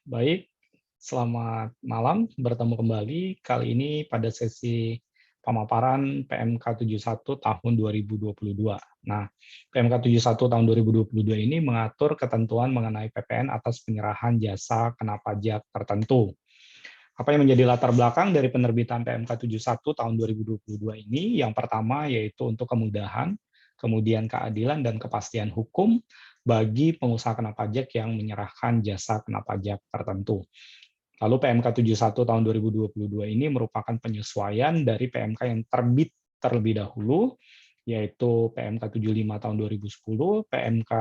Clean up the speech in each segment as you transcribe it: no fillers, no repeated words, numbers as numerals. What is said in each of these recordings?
Baik, selamat malam, bertemu kembali. Kali ini pada sesi pemaparan PMK 71 tahun 2022. Nah, PMK 71 tahun 2022 ini mengatur ketentuan mengenai PPN atas penyerahan jasa kena pajak tertentu. Apa yang menjadi latar belakang dari penerbitan PMK 71 tahun 2022 ini? Yang pertama yaitu untuk kemudahan, kemudian keadilan dan kepastian hukum bagi pengusaha kena pajak yang menyerahkan jasa kena pajak tertentu. Lalu PMK 71 tahun 2022 ini merupakan penyesuaian dari PMK yang terbit terlebih dahulu, yaitu PMK 75 tahun 2010, PMK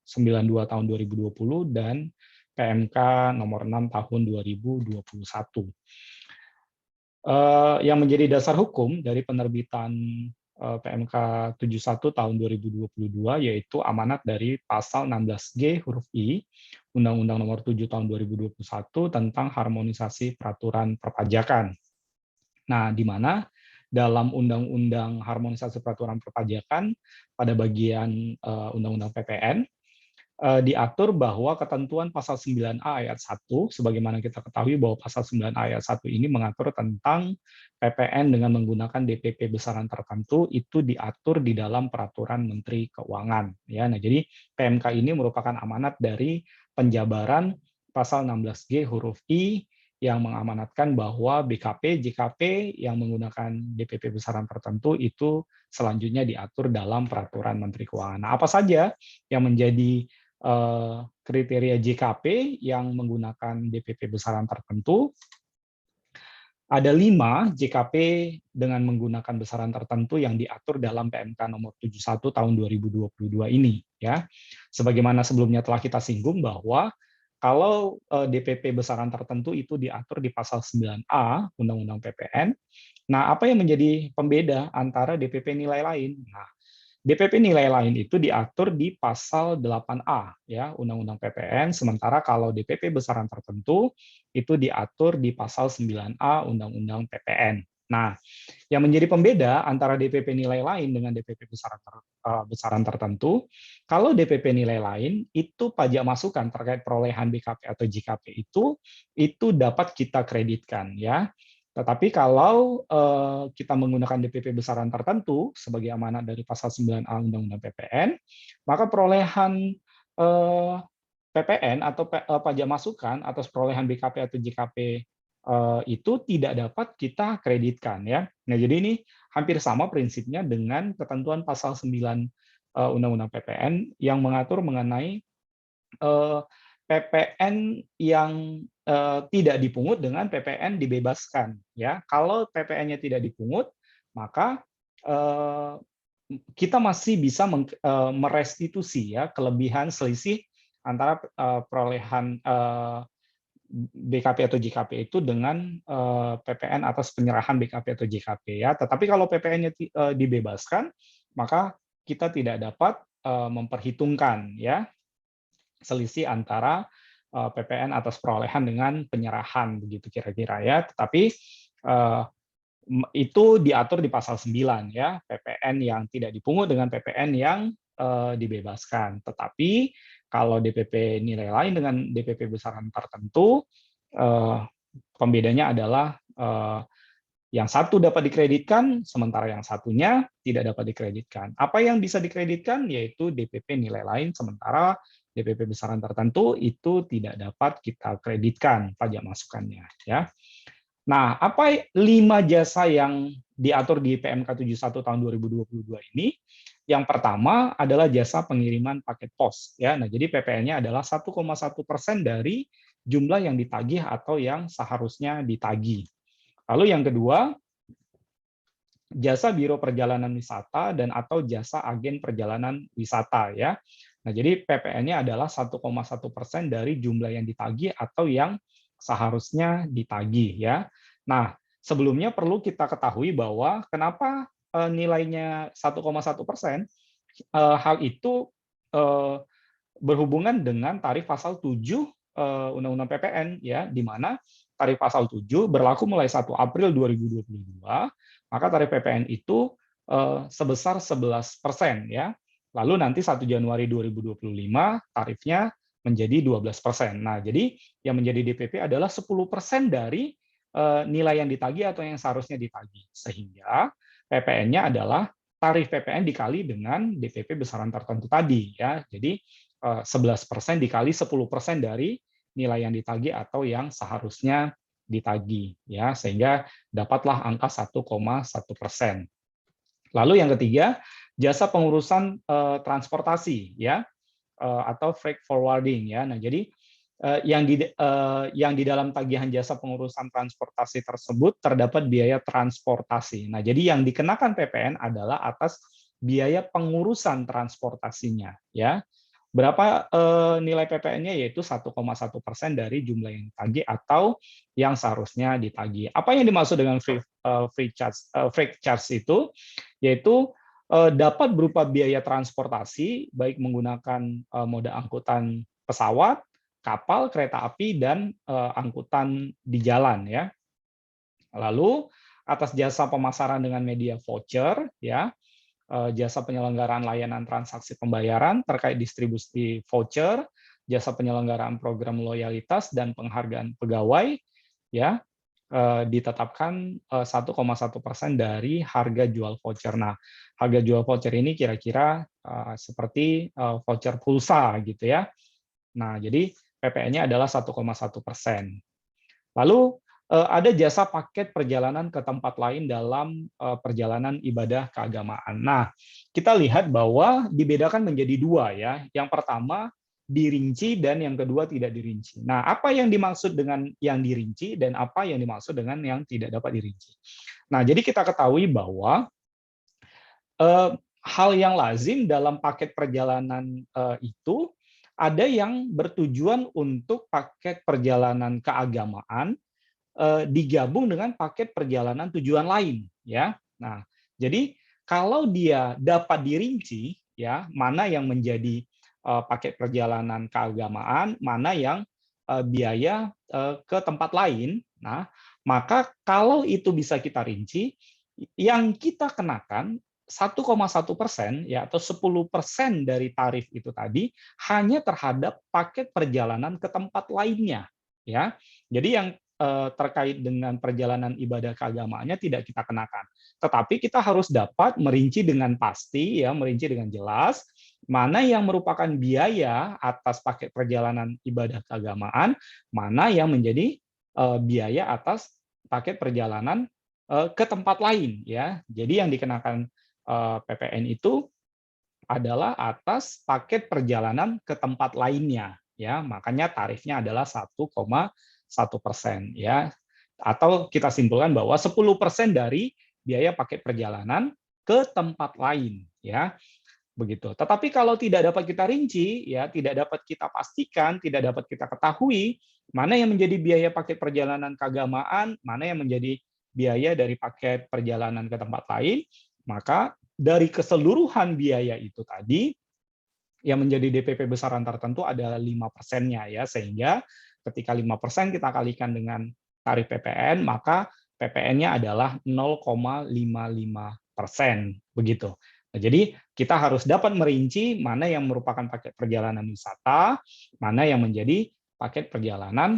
92 tahun 2020, dan PMK nomor 6 tahun 2021. Yang menjadi dasar hukum dari penerbitan PMK 71 tahun 2022 yaitu amanat dari pasal 16G huruf I Undang-Undang Nomor 7 tahun 2021 tentang harmonisasi peraturan perpajakan. Nah, di mana dalam Undang-Undang Harmonisasi Peraturan Perpajakan pada bagian Undang-Undang PPN diatur bahwa ketentuan pasal 9A ayat 1, sebagaimana kita ketahui bahwa pasal 9A ayat 1 ini mengatur tentang PPN dengan menggunakan DPP besaran tertentu, itu diatur di dalam peraturan Menteri Keuangan. Ya, nah, jadi PMK ini merupakan amanat dari penjabaran pasal 16G huruf I yang mengamanatkan bahwa BKP, JKP yang menggunakan DPP besaran tertentu itu selanjutnya diatur dalam peraturan Menteri Keuangan. Nah, apa saja yang menjadi kriteria JKP yang menggunakan DPP besaran tertentu? Ada 5 JKP dengan menggunakan besaran tertentu yang diatur dalam PMK nomor 71 tahun 2022 ini, ya. Sebagaimana sebelumnya telah kita singgung bahwa kalau DPP besaran tertentu itu diatur di pasal 9A Undang-Undang PPN. Nah, apa yang menjadi pembeda antara DPP nilai lain? Nah, DPP nilai lain itu diatur di pasal 8A ya Undang-Undang PPN, sementara kalau DPP besaran tertentu itu diatur di pasal 9A Undang-Undang PPN. Nah, yang menjadi pembeda antara DPP nilai lain dengan DPP besaran tertentu, kalau DPP nilai lain itu pajak masukan terkait perolehan BKP atau JKP itu dapat kita kreditkan ya. Tetapi kalau kita menggunakan DPP besaran tertentu sebagai amanat dari pasal 9A Undang-Undang PPN, maka perolehan PPN atau pajak masukan atas perolehan BKP atau JKP itu tidak dapat kita kreditkan ya. Nah, jadi ini hampir sama prinsipnya dengan ketentuan pasal 9 Undang-Undang PPN yang mengatur mengenai PPN yang tidak dipungut dengan PPN dibebaskan ya. Kalau PPN-nya tidak dipungut, maka kita masih bisa merestitusi ya kelebihan selisih antara perolehan BKP atau JKP itu dengan PPN atas penyerahan BKP atau JKP ya. Tetapi kalau PPN-nya dibebaskan, maka kita tidak dapat memperhitungkan ya selisih antara PPN atas perolehan dengan penyerahan begitu kira-kira ya. Tetapi itu diatur di pasal 9 ya, PPN yang tidak dipungut dengan PPN yang dibebaskan. Tetapi kalau DPP nilai lain dengan DPP besaran tertentu, pembedanya adalah yang satu dapat dikreditkan, sementara yang satunya tidak dapat dikreditkan. Apa yang bisa dikreditkan? Yaitu DPP nilai lain, sementara DPP besaran tertentu itu tidak dapat kita kreditkan pajak masukannya. Ya. Nah, apa 5 jasa yang diatur di PMK 71 tahun 2022 ini? Yang pertama adalah jasa pengiriman paket pos. Ya, nah jadi PPN-nya adalah 1,1% dari jumlah yang ditagih atau yang seharusnya ditagih. Lalu yang kedua, jasa biro perjalanan wisata dan atau jasa agen perjalanan wisata ya. Nah, jadi PPN-nya adalah 1,1% dari jumlah yang ditagih atau yang seharusnya ditagih ya. Nah, sebelumnya perlu kita ketahui bahwa kenapa nilainya 1,1%, hal itu berhubungan dengan tarif pasal 7 Undang-Undang PPN ya, di mana tarif pasal 7 berlaku mulai 1 April 2022, maka tarif PPN itu sebesar 11% ya. Lalu nanti 1 Januari 2025 tarifnya menjadi 12%. Nah, jadi yang menjadi DPP adalah 10% dari nilai yang ditagih atau yang seharusnya ditagih. Sehingga PPN-nya adalah tarif PPN dikali dengan DPP besaran tertentu tadi, ya. Jadi 11% dikali 10% dari nilai yang ditagih atau yang seharusnya ditagih, ya, sehingga dapatlah angka 1,1%. Lalu yang ketiga, jasa pengurusan transportasi, ya, atau freight forwarding, ya. Nah, jadi yang di dalam tagihan jasa pengurusan transportasi tersebut terdapat biaya transportasi. Nah, jadi yang dikenakan PPN adalah atas biaya pengurusan transportasinya, ya. Berapa nilai PPN-nya? Yaitu 1,1% dari jumlah yang ditagih atau yang seharusnya ditagih. Apa yang dimaksud dengan free charge itu? Yaitu dapat berupa biaya transportasi, baik menggunakan moda angkutan pesawat, kapal, kereta api, dan angkutan di jalan, ya. Lalu atas jasa pemasaran dengan media voucher, ya, jasa penyelenggaraan layanan transaksi pembayaran terkait distribusi voucher, jasa penyelenggaraan program loyalitas dan penghargaan pegawai, ya, ditetapkan 1,1% dari harga jual voucher. Nah, harga jual voucher ini kira-kira seperti voucher pulsa gitu, ya. Nah, jadi PPN-nya adalah 1,1%. Lalu ada jasa paket perjalanan ke tempat lain dalam perjalanan ibadah keagamaan. Nah, kita lihat bahwa dibedakan menjadi dua, ya. Yang pertama dirinci dan yang kedua tidak dirinci. Nah, apa yang dimaksud dengan yang dirinci dan apa yang dimaksud dengan yang tidak dapat dirinci? Nah, jadi kita ketahui bahwa hal yang lazim dalam paket perjalanan itu ada yang bertujuan untuk paket perjalanan keagamaan digabung dengan paket perjalanan tujuan lain, ya. Nah, jadi kalau dia dapat dirinci, ya, mana yang menjadi paket perjalanan keagamaan, mana yang biaya ke tempat lain. Nah, maka kalau itu bisa kita rinci, yang kita kenakan 1,1%, ya, atau 10% dari tarif itu tadi hanya terhadap paket perjalanan ke tempat lainnya, ya. Jadi yang terkait dengan perjalanan ibadah keagamaannya tidak kita kenakan. Tetapi kita harus dapat merinci dengan pasti, ya, merinci dengan jelas mana yang merupakan biaya atas paket perjalanan ibadah keagamaan, mana yang menjadi biaya atas paket perjalanan ke tempat lain, ya. Jadi yang dikenakan PPN itu adalah atas paket perjalanan ke tempat lainnya, ya. Makanya tarifnya adalah 1,1%, ya. Atau kita simpulkan bahwa 10% dari biaya paket perjalanan ke tempat lain, ya. Begitu. Tetapi kalau tidak dapat kita rinci, ya, tidak dapat kita pastikan, tidak dapat kita ketahui mana yang menjadi biaya paket perjalanan keagamaan, mana yang menjadi biaya dari paket perjalanan ke tempat lain, maka dari keseluruhan biaya itu tadi yang menjadi DPP besaran tertentu adalah 5%-nya, ya, sehingga ketika 5% kita kalikan dengan tarif PPN, maka PPN-nya adalah 0,55%, begitu. Nah, jadi kita harus dapat merinci mana yang merupakan paket perjalanan wisata, mana yang menjadi paket perjalanan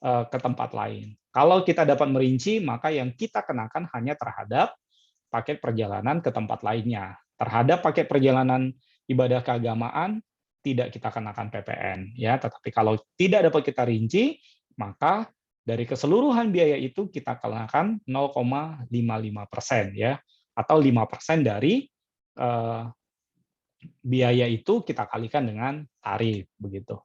ke tempat lain. Kalau kita dapat merinci, maka yang kita kenakan hanya terhadap paket perjalanan ke tempat lainnya. Terhadap paket perjalanan ibadah keagamaan tidak kita kenakan PPN, ya. Tetapi kalau tidak dapat kita rinci, maka dari keseluruhan biaya itu kita kenakan 0,55%, ya, atau 5% dari biaya itu kita kalikan dengan tarif, begitu.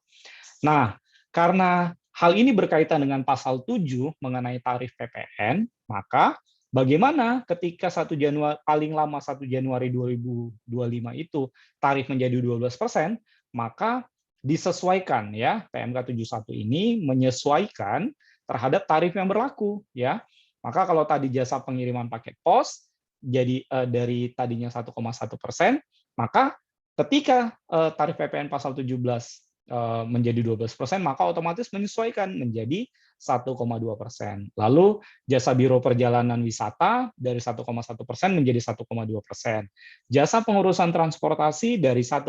Nah, karena hal ini berkaitan dengan pasal 7 mengenai tarif PPN, maka bagaimana ketika 1 Januari paling lama 1 Januari 2025 itu tarif menjadi 12%, maka disesuaikan, ya, PMK 71 ini menyesuaikan terhadap tarif yang berlaku, ya. Maka kalau tadi jasa pengiriman paket pos jadi dari tadinya 1,1%, maka ketika tarif PPN pasal 17 menjadi 12%, maka otomatis menyesuaikan menjadi 1,2%. Lalu jasa biro perjalanan wisata dari 1,1% menjadi 1,2%. Jasa pengurusan transportasi dari 1,1%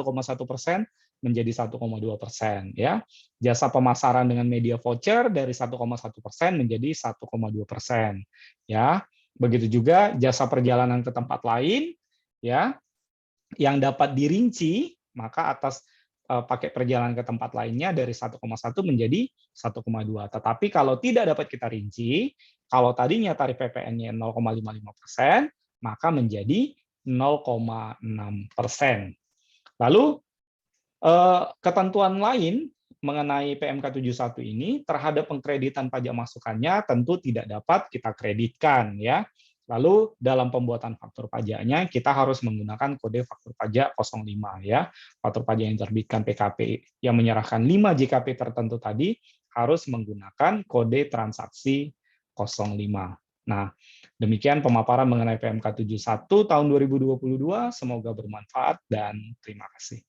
menjadi 1,2% ya. Jasa pemasaran dengan media voucher dari 1,1% menjadi 1,2% ya. Begitu juga jasa perjalanan ke tempat lain ya yang dapat dirinci, maka atas pakai perjalanan ke tempat lainnya dari 1,1 menjadi 1,2. Tetapi kalau tidak dapat kita rinci, kalau tadinya tarif PPN-nya 0,55%, maka menjadi 0,6%. Lalu ketentuan lain mengenai PMK 71 ini terhadap pengkreditan pajak masukannya tentu tidak dapat kita kreditkan ya. Lalu dalam pembuatan faktur pajaknya kita harus menggunakan kode faktur pajak 05 ya. Faktur pajak yang diterbitkan PKP yang menyerahkan 5 JKP tertentu tadi harus menggunakan kode transaksi 05. Nah, demikian pemaparan mengenai PMK 71 tahun 2022. Semoga bermanfaat dan terima kasih.